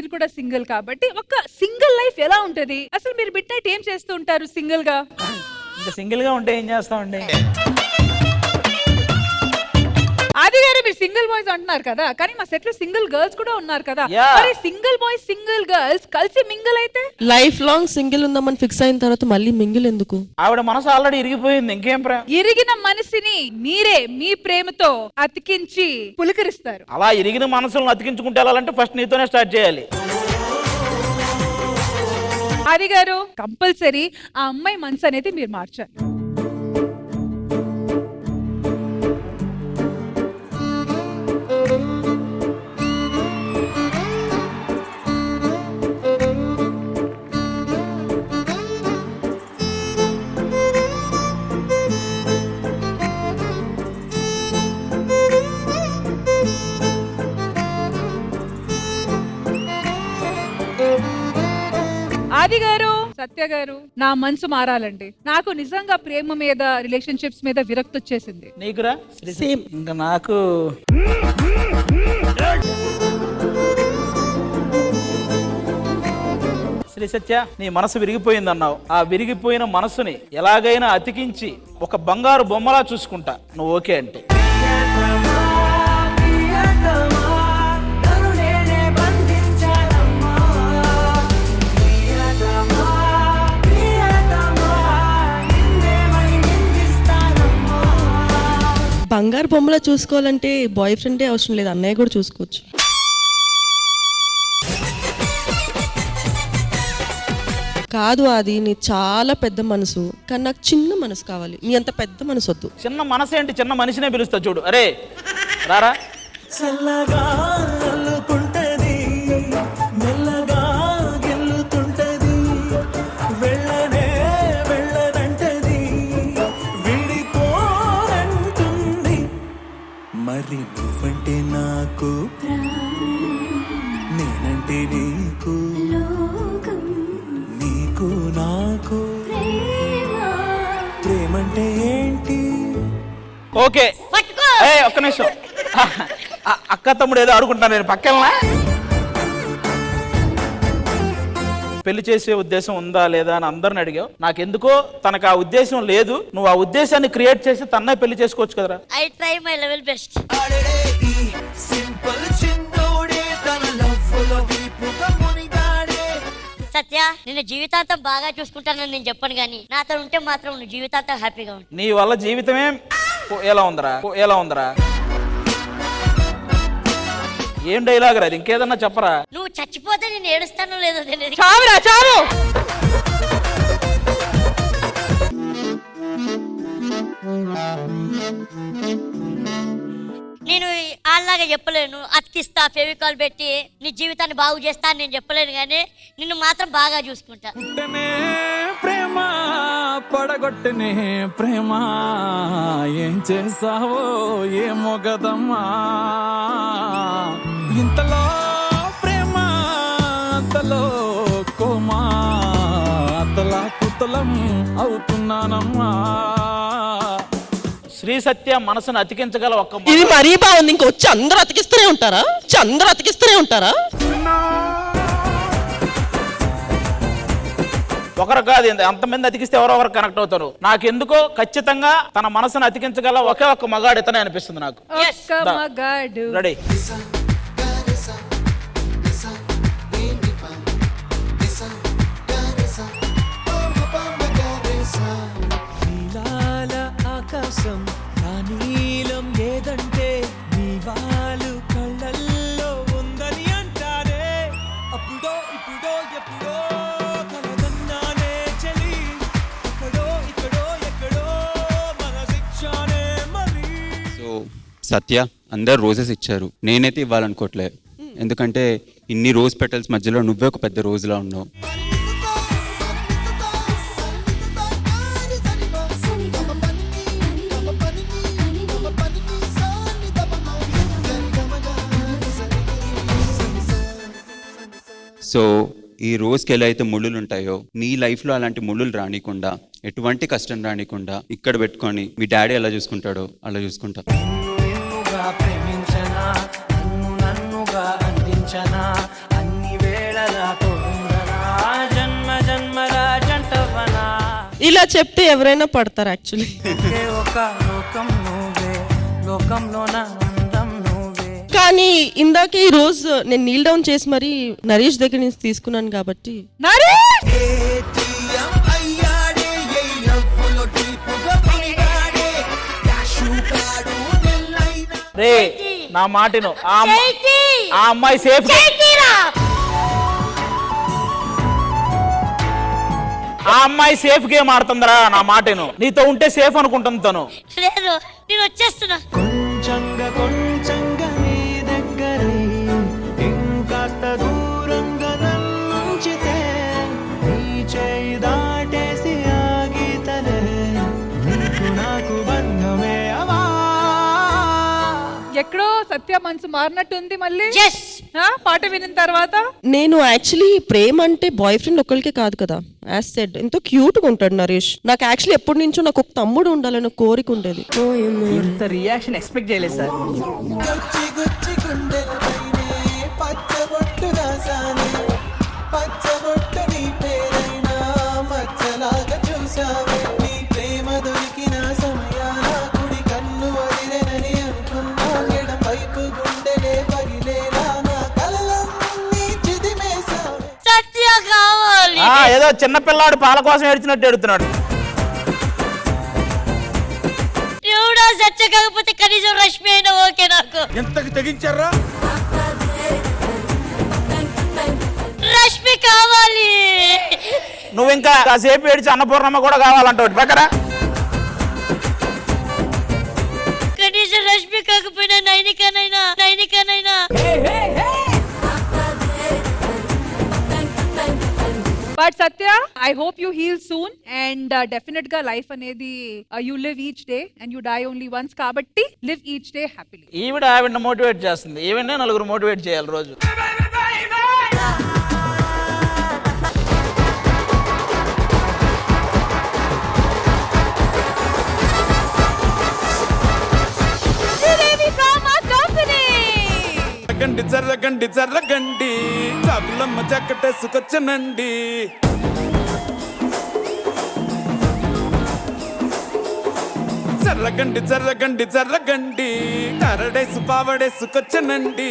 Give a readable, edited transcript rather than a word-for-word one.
మీరు కూడా సింగిల్ కాబట్టి ఒక సింగిల్ లైఫ్ ఎలా ఉంటది? అసలు మీరు మిడ్ నైట్ ఏం చేస్తూ ఉంటారు సింగిల్ గా? ఇంకా సింగిల్ గా ఉంటే ఏం చేస్తామండి? ఆది గారు మీరు సింగిల్ బాయ్స్ అంటున్నారు కదా, కానీ మా సెట్ లో సింగిల్ గర్ల్స్ కూడా ఉన్నారు కదా. మరి సింగిల్ బాయ్స్ సింగిల్ గర్ల్స్ కలిసి మింగిల్ అయితే లైఫ్ లాంగ్ సింగిల్ ఉందామని ఫిక్స్ అయిన తర్వాత మళ్ళీ మింగిల్ ఎందుకు? ఆవిడ మనసు ఆల్రెడీ ఇరిగిపోయింది, ఇంకేం ప్రేమ? ఇరిగిన మనసుని మీరే మీ ప్రేమతో అతికించి పులకరిస్తారు. అలా ఇరిగిన మనసులను అతికించుకుంటే వెళ్ళాలంటే ఫస్ట్ నీతోనే స్టార్ట్ చేయాలి. ఆది గారు కంపల్సరీ ఆ అమ్మాయి మనసు అనేది మీరు మార్చాలి. ఆది గారు, సత్య గారు, నా మనసు మారాలండి. నాకు నిజంగా ప్రేమ మీద, రిలేషన్షిప్స్ మీద విరక్తి వచ్చేసింది. నీకురా? సేమ్. ఇంకా నాకు శ్రీ సత్య, నీ మనసు విరిగిపోయింది అన్నావు. ఆ విరిగిపోయిన మనసుని ఎలాగైనా అతికించి ఒక బంగారు బొమ్మలా చూసుకుంటా, నువ్వు ఓకే అంటే. బంగారు బొమ్మలా చూసుకోవాలంటే బాయ్ ఫ్రెండే అవసరం లేదు, అన్నయ్య కూడా చూసుకోవచ్చు. కాదు, అది నీ చాలా పెద్ద మనసు, కానీ నాకు చిన్న మనసు కావాలి. నీ అంత పెద్ద మనసు వద్దు. చిన్న మనసు ఏంటి, చిన్న మనిషినే పిలుస్తా చూడు. అరే రారా. చల్లగా అల్లుకుంటది, మెల్లగా గెల్లుతుంటది, వెళ్ళనే వెళ్ళదంటది, విడిపోనంటుంది. మరి నువ్వంటే నాకు, నేనంటే నీకు, నీకు నాకు ప్రేమంటే ఏంటి? ఓకే, ఒక్క నిమిషం. అక్క తమ్ముడు ఏదో ఆడుకుంటున్నాను, నేను పక్కన. పెళ్లి చేసే ఉద్దేశం ఉందా లేదా అని అందరిని అడిగావు. నాకెందుకో తనకు ఆ ఉద్దేశం లేదు. నువ్వు ఆ ఉద్దేశాన్ని క్రియేట్ చేసి తన్నే పెళ్లి చేసుకోవచ్చు కదరా. I try my level best. Satya, నిన్ను జీవితాంతం బాగా చూసుకుంటానని నేను చెప్పను, కానీ నాతో ఉంటే మాత్రం నువ్వు జీవితాంతం హ్యాపీగా ఉంటావు. నీ వల్ల జీవితమే ఎలా ఉందరా? ఏం డైలాగ్ రా, ఇంకేదన్నా చెప్పరా? నువ్వు చచ్చిపోతే నేను ఏడుస్తానో లేదో తెలియదు. చావురా చావు. నేను అలాగా చెప్పలేను, అతికిస్తా, ఫెవికాల్ పెట్టి నీ జీవితాన్ని బాగు చేస్తా అని నేను చెప్పలేను, కానీ నిన్ను మాత్రం బాగా చూసుకుంటా. ప్రేమ పడగొట్టనే ప్రేమ, ఏం చేసావో ఏమో గదమ్మా. ఇంతలో ప్రేమ అంతలో కోమా, అతలా కుతలం అవుతున్నానమ్మా. శ్రీ సత్య మనసును అతికించగల ఒక్క ఇది మరీ బాగుంది. ఇంకొచ్చి అందరూ అతికిస్తూనే ఉంటారా? ఒకరు కాదు, అంతమంది అతికిస్తే ఎవరో ఒకరు కనెక్ట్ అవుతారు. నాకెందుకో ఖచ్చితంగా తన మనసును అతికించగల ఒకే ఒక్క మగాడు ఇతనే అనిపిస్తుంది నాకు. ఒక్క మగాడు. రెడీ? ఆకాశం నా నీలం లేదంటే నీ వాళ్ళు కళ్ళల్లో ఉందని అంటారే. అప్పుడో ఇప్పుడో ఎప్పుడో కలగన్నానే చలి, అక్కడో ఇక్కడో ఎక్కడో మన శిక్షానే మరి. సో సత్య, అందరు రోజెస్ ఇచ్చారు, నేనైతే ఇవ్వాలనుకోవట్లే. ఎందుకంటే ఇన్ని రోజ్ పెటల్స్ మధ్యలో నువ్వే ఒక పెద్ద రోజులా ఉన్నావు. సో ఈ రోజుకి ఎలా అయితే ముళ్ళులు ఉంటాయో, నీ లైఫ్లో అలాంటి ముళ్ళులు రానికుండా, ఎటువంటి కష్టం రానికుండా ఇక్కడ పెట్టుకొని మీ డాడీ ఎలా చూసుకుంటాడో అలా చూసుకుంటా. నన్నుగా ప్రేమించనా, నన్నుగా అందించనా, అన్ని ఇలా చెప్తే ఎవరైనా పడతారు యాక్చువల్లీ. ఒకే ఒక లోకం నువ్వే, లోకంలోన అందం నువ్వే. కానీ ఇందాక ఈ రోజు నేను నీల్ డౌన్ చేసి మరి నరేష్ దగ్గర నుంచి తీసుకున్నాను కాబట్టి నరేష్ రే నా మాటను చేతి ఆ అమ్మాయి సేఫ్ చేతిరా. ఆ అమ్మాయి సేఫ్ గేమ్ ఆడుతుందిరా నా మాటను. నీతో ఉంటే సేఫ్ అనుకుంటుంది తను. లేదు నేను వచ్చేస్తున్నా. కొంచెంగా కొంచెంగా నీ దగ్గరై ఇంకాస్త దూరంగా నుంచితే నీ చేయి దాటేసి ఆగితలే నీకు నాకు బంధమే అవా. ఎక్కడో సత్య మనసు మారినట్టుంది మళ్ళీ. Yes. పాట వినిన తర్వాత నేను యాక్చువల్లీ ప్రేమ అంటే బాయ్ ఫ్రెండ్ ఒక్కరికే కాదు కదా. యాజ్ సెడ్ ఎంతో క్యూట్ గా ఉంటాడు నరేష్. నాకు యాక్చువల్లీ ఎప్పటి నుంచో నాకు ఒక తమ్ముడు ఉండాలని కోరిక ఉండేది. ఇంత రియాక్షన్ ఎక్స్పెక్ట్ చేయలేదు సార్. గుచ్చి గుచ్చి గుండెలపైనే పచ్చబొట్టు రాసానే, పచ్చబొట్టు నీ పేరైనా మచ్చలాగా చూసావే. నీ ప్రేమ దొరికిన సమయాన కుడి కన్ను వదిలేనని అనుకున్నా, ఎడం వైపు గుండెలే పగిలేలా నా కలలన్నీ చిదిమేసావే. సత్య కావాలి. ఏదో చిన్న పిల్లాడు పాల కోసం ఏడ్చినట్టు ఏడుతున్నాడు. ఎవడా సత్య కాకపోతే కనీసం రష్మి అయినా ఓకే నాకు. ఎంతకి తెగించారా? రష్మి కావాలి. నువ్వు ఇంకా కాసేపు ఏడిచి అన్నపూర్ణమ్మ కూడా కావాలంటావు పక్కన. కనీసం రష్మి కాకపోయినా నైనికనైనా. But Satya I hope you heal soon and definite గా లైఫ్ అనేది you live each day and you die only once కాబట్టి లివ్ ఈచ్ డే హ్యాపీలీ. ఆవిడ మోటివేట్ చేస్తుంది. ఈవెన్ నలుగురు మోటివేట్ చేయాలి రోజు. జరగండి జరగండి జరగండి, చాపులమ్మ చక్కటేసుకొచ్చనండి. జరగండి జరగండి జరగండి, కరడేసు పావడేసుకొచ్చనండి.